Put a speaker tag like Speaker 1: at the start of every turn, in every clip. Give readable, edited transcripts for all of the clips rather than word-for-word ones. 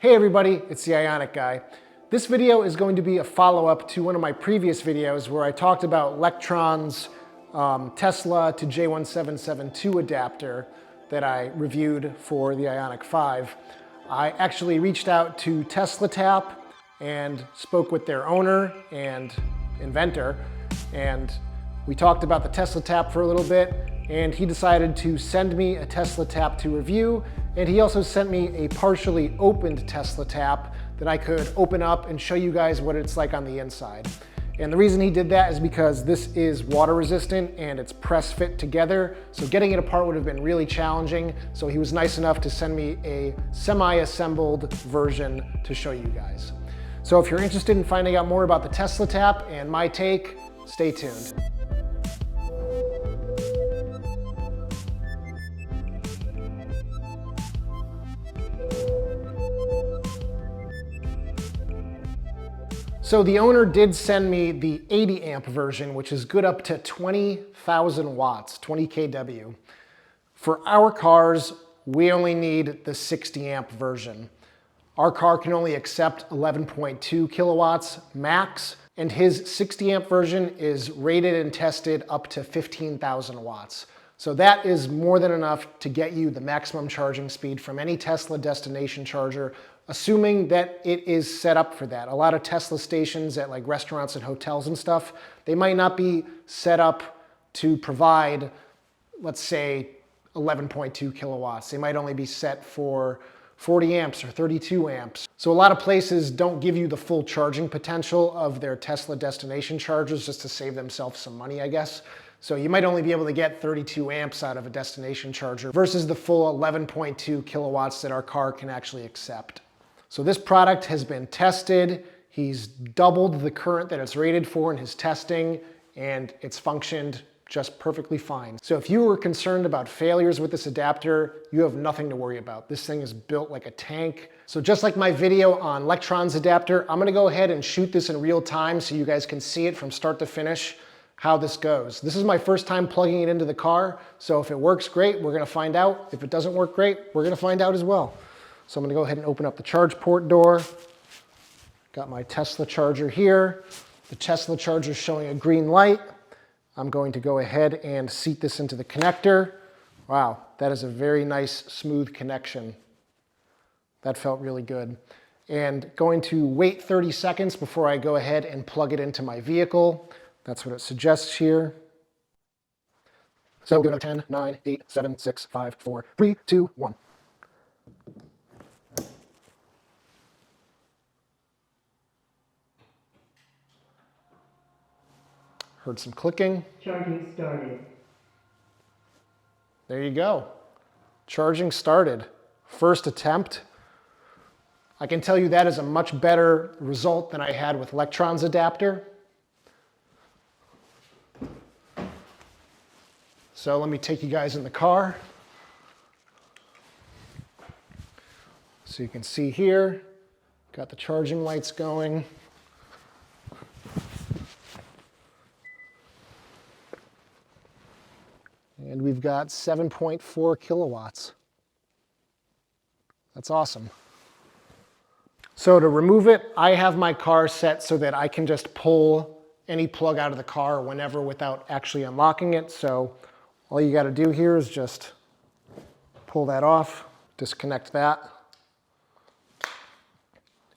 Speaker 1: Hey everybody, it's the Ioniq guy. This video is going to be a follow-up to one of my previous videos where I talked about Lectron's Tesla to J1772 adapter that I reviewed for the Ioniq 5. I actually reached out to TeslaTap and spoke with their owner and inventor, and we talked about the TeslaTap for a little bit, and he decided to send me a TeslaTap to review, and he also sent me a partially opened TeslaTap that I could open up and show you guys what it's like on the inside. And the reason he did that is because this is water resistant and it's press fit together, so getting it apart would have been really challenging. So he was nice enough to send me a semi-assembled version to show you guys. So if you're interested in finding out more about the TeslaTap and my take, stay tuned. So the owner did send me the 80 amp version, which is good up to 20,000 watts, 20 kW. For our cars, we only need the 60 amp version. Our car can only accept 11.2 kilowatts max, and his 60 amp version is rated and tested up to 15,000 watts. So that is more than enough to get you the maximum charging speed from any Tesla destination charger, assuming that it is set up for that. A lot of Tesla stations at like restaurants and hotels and stuff, they might not be set up to provide, let's say, 11.2 kilowatts. They might only be set for 40 amps or 32 amps. So a lot of places don't give you the full charging potential of their Tesla destination chargers just to save themselves some money, I guess. So you might only be able to get 32 amps out of a destination charger versus the full 11.2 kilowatts that our car can actually accept. So this product has been tested. He's doubled the current that it's rated for in his testing, and it's functioned just perfectly fine. So if you were concerned about failures with this adapter, you have nothing to worry about. This thing is built like a tank. So just like my video on Lectron's adapter, I'm gonna go ahead and shoot this in real time so you guys can see it from start to finish, how this goes. This is my first time plugging it into the car, so if it works great, we're gonna find out. If it doesn't work great, we're gonna find out as well. So I'm gonna go ahead and open up the charge port door. Got my Tesla charger here. The Tesla charger is showing a green light. I'm going to go ahead and seat this into the connector. Wow, that is a very nice, smooth connection. That felt really good. And going to wait 30 seconds before I go ahead and plug it into my vehicle. That's what it suggests here. So go to 10, 9, 8, 7, 6, 5, 4, 3, 2, 1. Heard some clicking.
Speaker 2: Charging started.
Speaker 1: There you go. Charging started. First attempt. I can tell you that is a much better result than I had with Lectron's adapter. So let me take you guys in the car. So you can see here, got the charging lights going. And we've got 7.4 kilowatts. That's awesome. So to remove it, I have my car set so that I can just pull any plug out of the car whenever without actually unlocking it. So all you got to do here is just pull that off, disconnect that.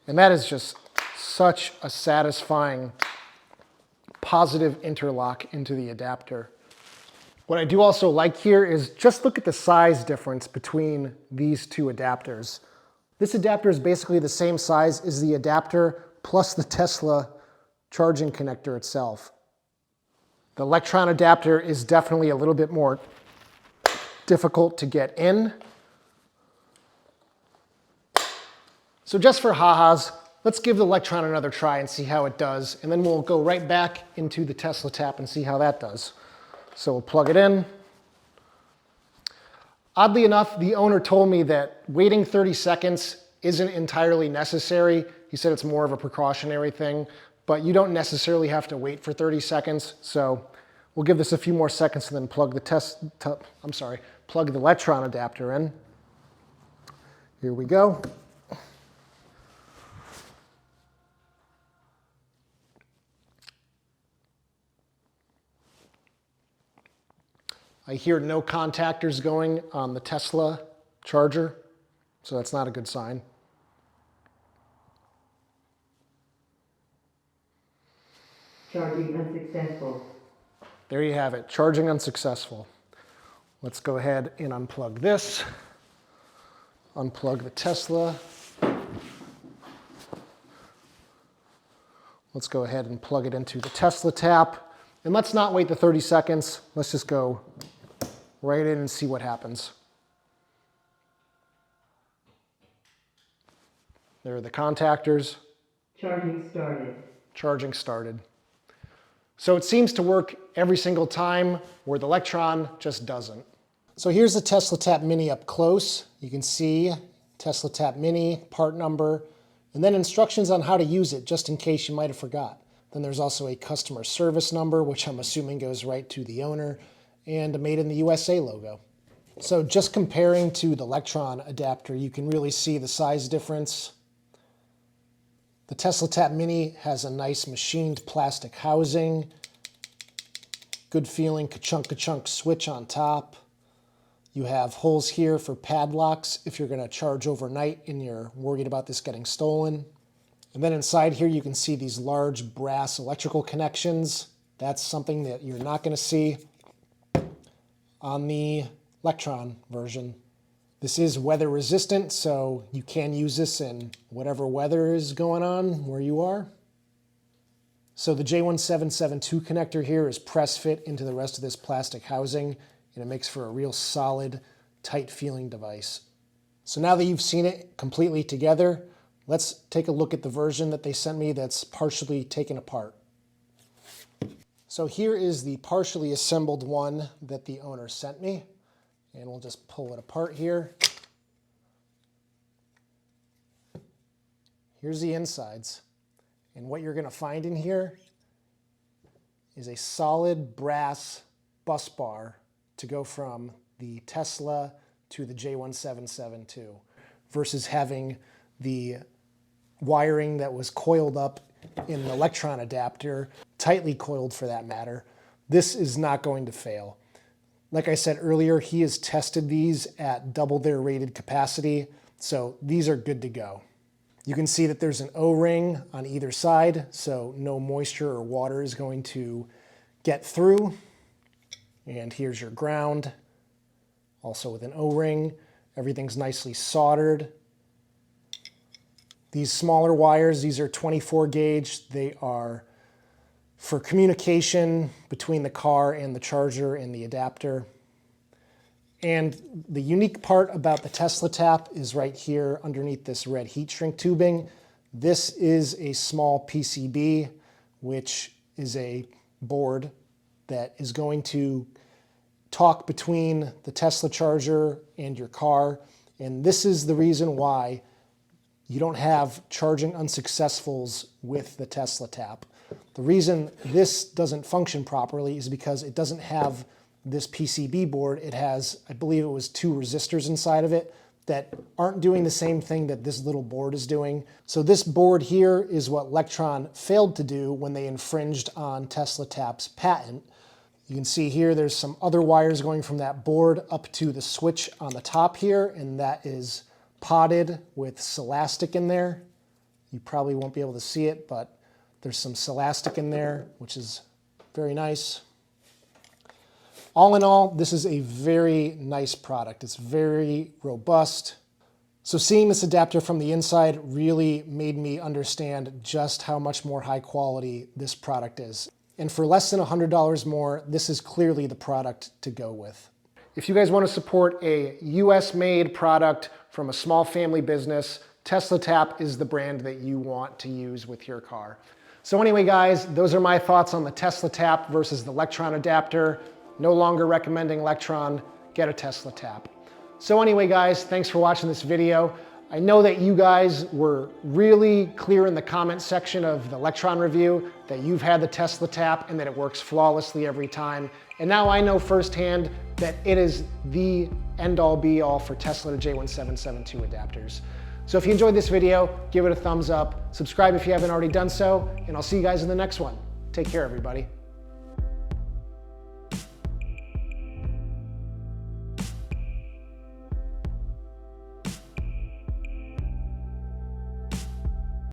Speaker 1: And that is just such a satisfying positive interlock into the adapter. What I do also like here is just look at the size difference between these two adapters. This adapter is basically the same size as the adapter plus the Tesla charging connector itself. The Lectron adapter is definitely a little bit more difficult to get in. So just for ha-has, let's give the Lectron another try and see how it does, and then we'll go right back into the TeslaTap and see how that does. So we'll plug it in. Oddly enough, the owner told me that waiting 30 seconds isn't entirely necessary. He said it's more of a precautionary thing, but you don't necessarily have to wait for 30 seconds. So we'll give this a few more seconds and then plug the plug the Lectron adapter in. Here we go. I hear no contactors going on the Tesla charger, so that's not a good sign.
Speaker 2: Charging unsuccessful.
Speaker 1: There you have it, charging unsuccessful. Let's go ahead and unplug this. Unplug the Tesla. Let's go ahead and plug it into the TeslaTap. And let's not wait the 30 seconds. Let's just go right in and see what happens. There are the contactors.
Speaker 2: Charging started.
Speaker 1: Charging started. So it seems to work every single time, where the Lectron just doesn't. So here's the TeslaTap Mini up close. You can see TeslaTap Mini, part number, and then instructions on how to use it, just in case you might have forgot. Then there's also a customer service number, which I'm assuming goes right to the owner, and a Made in the USA logo. So just comparing to the Lectron adapter, you can really see the size difference. The TeslaTap Mini has a nice machined plastic housing, good feeling ka-chunk switch on top. You have holes here for padlocks if you're going to charge overnight and you're worried about this getting stolen. And then inside here you can see these large brass electrical connections. That's something that you're not going to see on the Lectron version. This is weather resistant, so you can use this in whatever weather is going on where you are. So the J1772 connector here is press fit into the rest of this plastic housing, and it makes for a real solid, tight feeling device. So now that you've seen it completely together, let's take a look at the version that they sent me that's partially taken apart. So here is the partially assembled one that the owner sent me. And we'll just pull it apart here. Here's the insides. And what you're going to find in here is a solid brass bus bar to go from the Tesla to the J1772 versus having the wiring that was coiled up in an Lectron adapter, tightly coiled for that matter. This is not going to fail. Like I said earlier, he has tested these at double their rated capacity, so these are good to go. You can see that there's an O-ring on either side, so no moisture or water is going to get through. And here's your ground, also with an O-ring. Everything's nicely soldered. These smaller wires, these are 24 gauge. They are for communication between the car and the charger and the adapter. And the unique part about the TeslaTap is right here underneath this red heat shrink tubing. This is a small PCB, which is a board that is going to talk between the Tesla charger and your car. And this is the reason why you don't have charging unsuccessfuls with the TeslaTap. The reason this doesn't function properly is because it doesn't have this PCB board. It has, I believe it was 2 resistors inside of it that aren't doing the same thing that this little board is doing. So this board here is what Lectron failed to do when they infringed on TeslaTap's patent. You can see here there's some other wires going from that board up to the switch on the top here, and that is potted with Celastic in there. You probably won't be able to see it, but there's some Celastic in there, which is very nice. All in all, this is a very nice product. It's very robust. So seeing this adapter from the inside really made me understand just how much more high quality this product is. And for less than $100 more, this is clearly the product to go with. If you guys want to support a US-made product from a small family business, TeslaTap is the brand that you want to use with your car. So anyway, guys, those are my thoughts on the TeslaTap versus the Lectron adapter. No longer recommending Lectron, get a TeslaTap. So anyway, guys, thanks for watching this video. I know that you guys were really clear in the comment section of the Lectron review that you've had the TeslaTap and that it works flawlessly every time. And now I know firsthand that it is the end-all be-all for Tesla to J1772 adapters. So if you enjoyed this video, give it a thumbs up, subscribe if you haven't already done so, and I'll see you guys in the next one. Take care, everybody.